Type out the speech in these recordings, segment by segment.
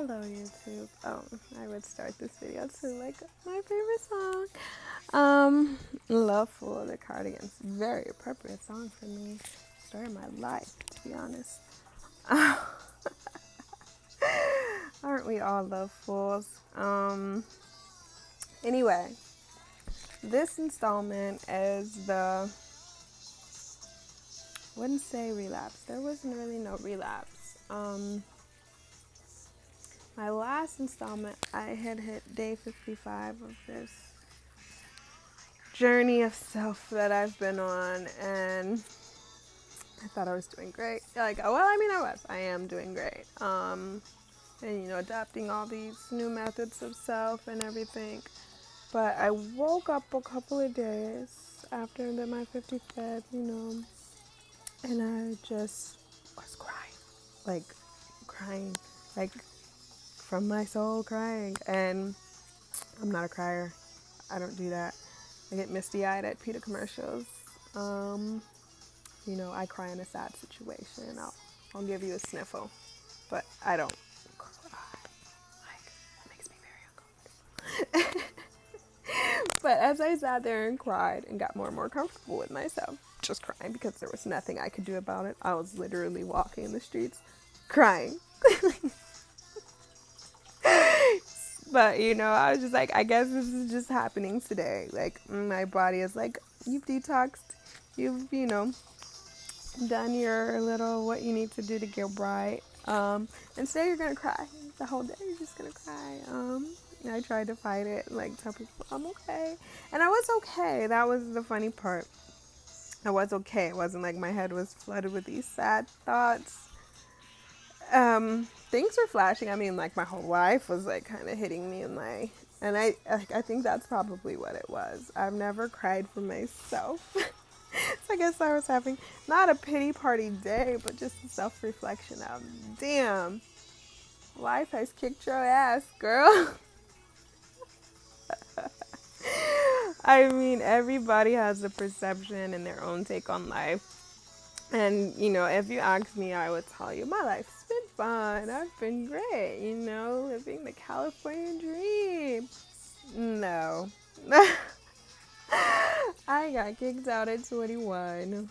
Hello YouTube. I would start this video to like my favorite song. Love Fool the Cardigans. Very appropriate song for me. Story of my life, to be honest. Aren't we all love fools? Anyway, this installment is the, wouldn't say relapse. There wasn't really no relapse. My last installment, I had hit day 55 of this journey of self that I've been on, and I thought I was doing great. I am doing great. And adopting all these new methods of self and everything. But I woke up a couple of days after my 55th, and I just was crying, like from my soul crying. And I'm not a crier. I don't do that. I get misty-eyed at PETA commercials. I cry in a sad situation. I'll give you a sniffle, but I don't cry. It makes me very uncomfortable. But as I sat there and cried and got more and more comfortable with myself, just crying because there was nothing I could do about it, I was literally walking in the streets crying. But, I was just like, I guess this is just happening today. Like, my body is like, you've detoxed. You've, done your little what you need to do to get right. And today you're going to cry. The whole day you're just going to cry. I tried to fight it, like tell people I'm okay. And I was okay. That was the funny part. I was okay. It wasn't like my head was flooded with these sad thoughts. Things were flashing. I mean, like my whole life was like kind of hitting me and I think that's probably what it was. I've never cried for myself. So I guess I was having not a pity party day, but just a self-reflection of, damn, life has kicked your ass, girl. I mean, everybody has a perception and their own take on life. And, if you ask me, I would tell you, my life's been fun. I've been great, living the California dream. No. I got kicked out at 21.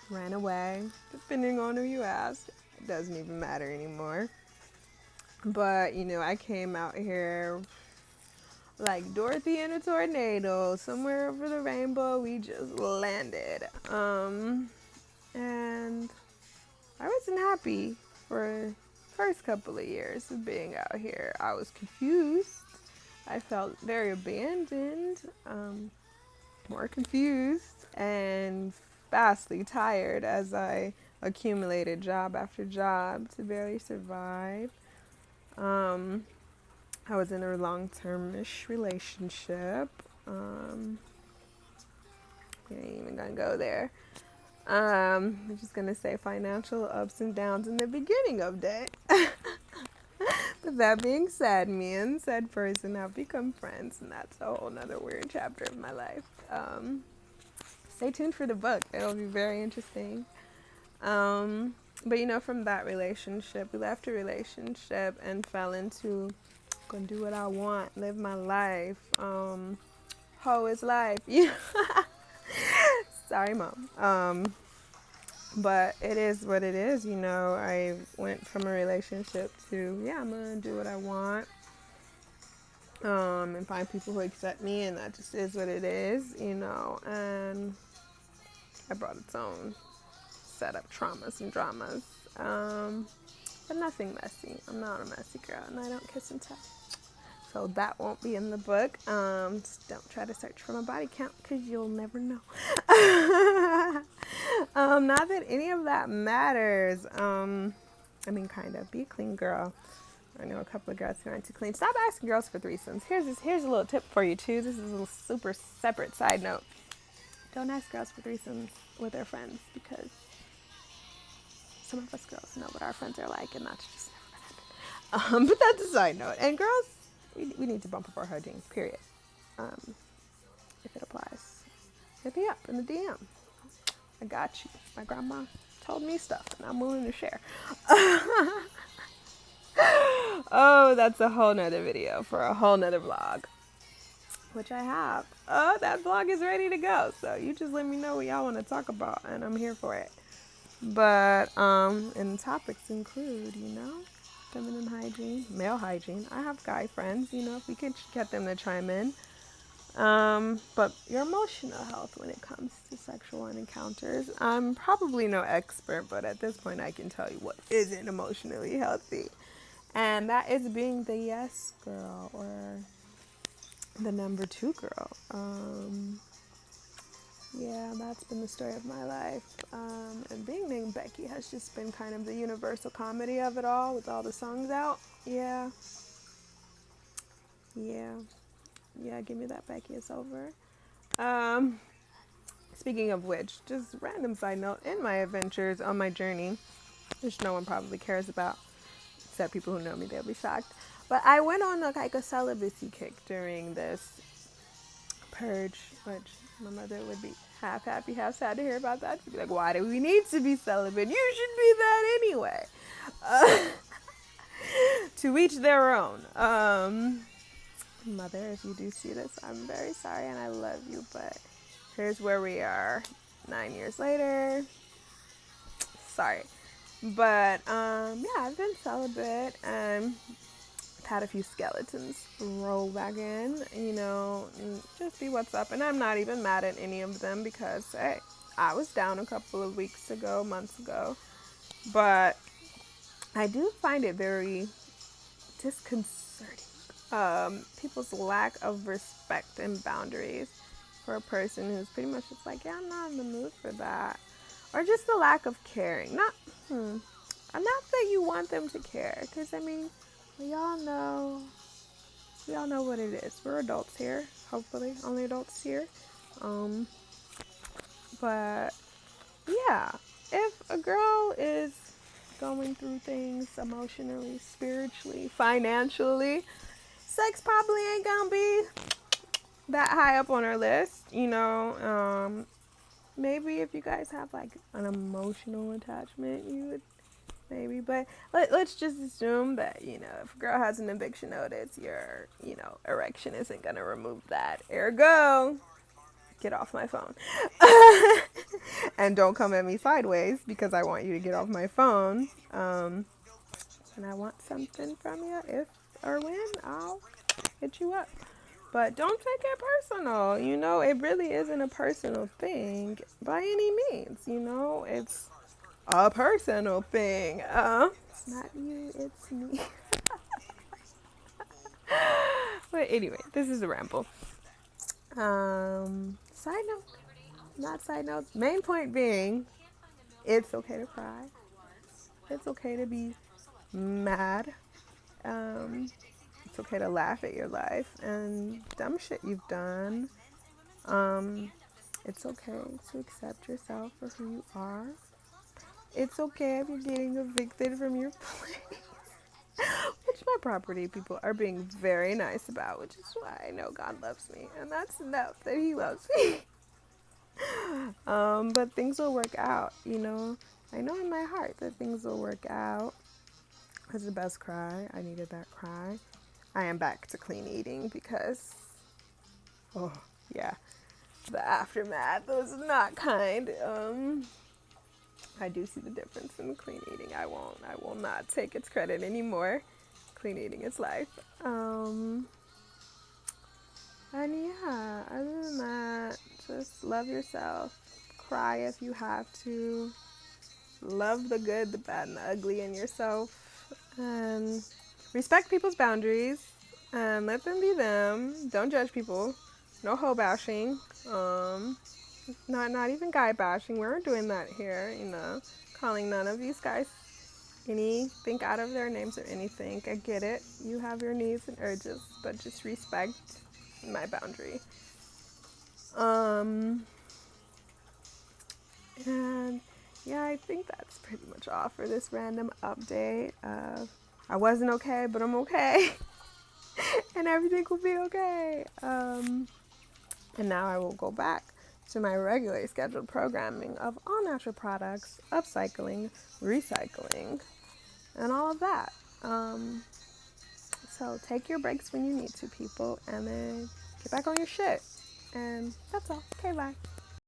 Ran away. Depending on who you ask, it doesn't even matter anymore. But, I came out here like Dorothy in a tornado. Somewhere over the rainbow, we just landed. And I wasn't happy for the first couple of years of being out here. I was confused. I felt very abandoned, more confused, and vastly tired as I accumulated job after job to barely survive. I was in a long-term-ish relationship. We ain't even gonna go there. I'm just gonna say financial ups and downs in the beginning of day. But that being said, me and said person have become friends, and that's a whole nother weird chapter of my life. Stay tuned for the book. It'll be very interesting. But from that relationship, we left a relationship and fell into gonna do what I want, live my life. Hoe is life. Sorry, Mom. But it is what it is, I went from a relationship to, I'm gonna do what I want. And find people who accept me, and that just is what it is, and it brought its own set up traumas and dramas. But nothing messy. I'm not a messy girl, and I don't kiss and tell. So that won't be in the book. Just don't try to search for my body count, because you'll never know. Not that any of that matters. Kind of. Be a clean girl. I know a couple of girls who aren't too clean. Stop asking girls for threesomes. Here's a little tip for you, too. This is a little super separate side note. Don't ask girls for threesomes with their friends, because some of us girls know what our friends are like, and that's just never gonna happen. But that's a side note. And girls, we need to bump up our hugging, period. If it applies. Hit me up in the DM. I got you. My grandma told me stuff, and I'm willing to share. Oh, that's a whole nother video for a whole nother vlog, which I have. Oh, that vlog is ready to go. So you just let me know what y'all want to talk about, and I'm here for it. But and topics include, feminine hygiene, male hygiene. I have guy friends, if we could get them to chime in. But your emotional health when it comes to sexual encounters. I'm probably no expert, but at this point I can tell you what isn't emotionally healthy. And that is being the yes girl or the number two girl. Yeah, that's been the story of my life. And being named Becky has just been kind of the universal comedy of it all with all the songs out. Yeah. Yeah. Yeah, give me that Becky, it's over. Um, Speaking of which, just random side note, in my adventures on my journey, which no one probably cares about, except people who know me, they'll be shocked. But I went on like a celibacy kick during this purge, which my mother would be half happy, half sad to hear about that. She'd be like, why do we need to be celibate? You should be that anyway. To each their own. Mother, if you do see this, I'm very sorry and I love you, but here's where we are 9 years later. Sorry. But yeah, I've been celibate and had a few skeletons roll back in, just see what's up. And I'm not even mad at any of them because, hey, I was down a couple of months ago. But I do find it very disconcerting. People's lack of respect and boundaries for a person who's pretty much just like, yeah, I'm not in the mood for that. Or just the lack of caring. Not that you want them to care, because I mean, we all know what it is. We're adults here, hopefully, only adults here. But yeah, if a girl is going through things emotionally, spiritually, financially, sex probably ain't gonna be that high up on her list, maybe if you guys have like an emotional attachment, you would maybe, but let's just assume that, if a girl has an eviction notice, your, erection isn't gonna remove that. Ergo, get off my phone. And don't come at me sideways because I want you to get off my phone. And I want something from you. If or when, I'll hit you up. But don't take it personal. It really isn't a personal thing by any means. It's a personal thing. It's not you, it's me. But anyway, this is a ramble. Side note, not side notes. Main point being, it's okay to cry. It's okay to be mad. It's okay to laugh at your life and dumb shit you've done. It's okay to accept yourself for who you are. It's okay if you're getting evicted from your place. Which my property people are being very nice about, which is why I know God loves me. And that's enough that he loves me. But things will work out, I know in my heart that things will work out. It was the best cry. I needed that cry. I am back to clean eating because, oh, yeah, the aftermath was not kind. I do see the difference in clean eating. I will not take its credit anymore. Clean eating is life. And yeah, other than that, just love yourself. Cry if you have to. Love the good, the bad, and the ugly in yourself. And respect people's boundaries. And let them be them. Don't judge people. No hoe bashing. Not even guy bashing. We aren't doing that here, calling none of these guys anything out of their names or anything. I get it. You have your needs and urges, but just respect my boundary. And yeah, I think that's pretty much all for this random update. I wasn't okay, but I'm okay. And everything will be okay. And now I will go back to my regularly scheduled programming of all natural products, upcycling, recycling, and all of that. So take your breaks when you need to, people, and then get back on your shit. And that's all. Okay, bye.